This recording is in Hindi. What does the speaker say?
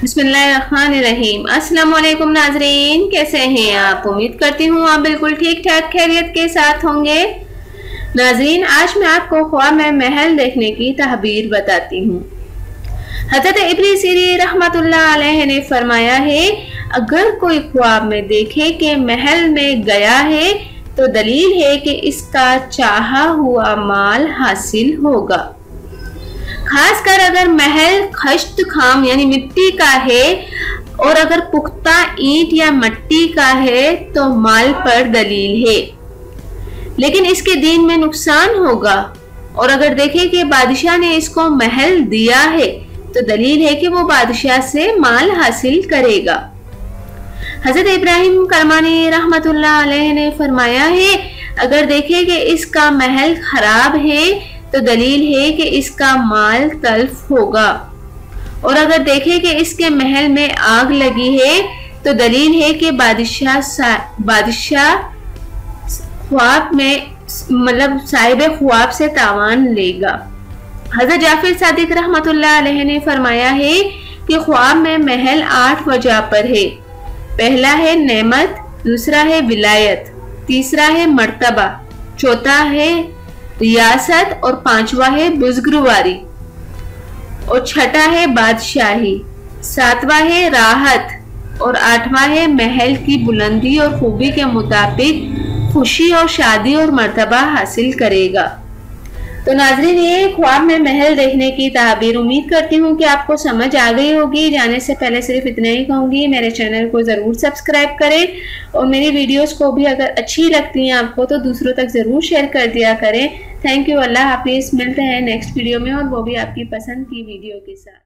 बिस्मिल्लाहिर्रहमानिर्रहीम। अस्सलाम वालेकुम नाजरीन, कैसे हैं आप? उम्मीद करती हूँ आप बिल्कुल ठीक ठाक खैरियत के साथ होंगे। नाजरीन, आज मैं आपको ख्वाब में महल देखने की तहबीर बताती हूँ। हज़रत इब्न सीरीन रहमतुल्लाह अलैह ने फरमाया है, अगर कोई ख्वाब में देखे कि महल में गया है तो दलील है कि इसका चाहा हुआ माल हासिल होगा। खासकर अगर महल खश्त खाम यानी मिट्टी का है और अगर पुख्ता ईंट या मट्टी का है तो माल पर दलील है, लेकिन इसके दीन में नुकसान होगा। और अगर देखें कि बादशाह ने इसको महल दिया है तो दलील है कि वो बादशाह से माल हासिल करेगा। हजरत इब्राहिम करमानी रहमतुल्लाह अलैह ने फरमाया है, अगर देखें कि इसका महल खराब है तो दलील है कि इसका माल तल्फ होगा। और अगर देखें कि इसके महल में आग लगी है तो दलील है कि बादशाह ख्वाब में साहिब ख्वाब से तावान लेगा। हजरत जाफिर सादिक रहमतुल्लाह अलैह ने फरमाया है कि ख्वाब में महल 8 वजह पर है। पहला है नेमत, दूसरा है विलायत, तीसरा है मर्तबा, चौथा है रियासत और पांचवा है बुजुर्गवारी और छठा है बादशाही, सातवां है राहत और आठवां है महल की बुलंदी और खूबी के मुताबिक खुशी और शादी और मर्तबा हासिल करेगा। तो नाज़रीन, ये ख्वाब में महल देखने की ताबीर उम्मीद करती हूँ कि आपको समझ आ गई होगी। जाने से पहले सिर्फ इतना ही कहूँगी, मेरे चैनल को ज़रूर सब्सक्राइब करें और मेरी वीडियोस को भी अगर अच्छी लगती हैं आपको तो दूसरों तक ज़रूर शेयर कर दिया करें। Thank you. अल्लाह हाफिज़। मिलते हैं नेक्स्ट वीडियो में और वो भी आपकी पसंद की वीडियो के साथ।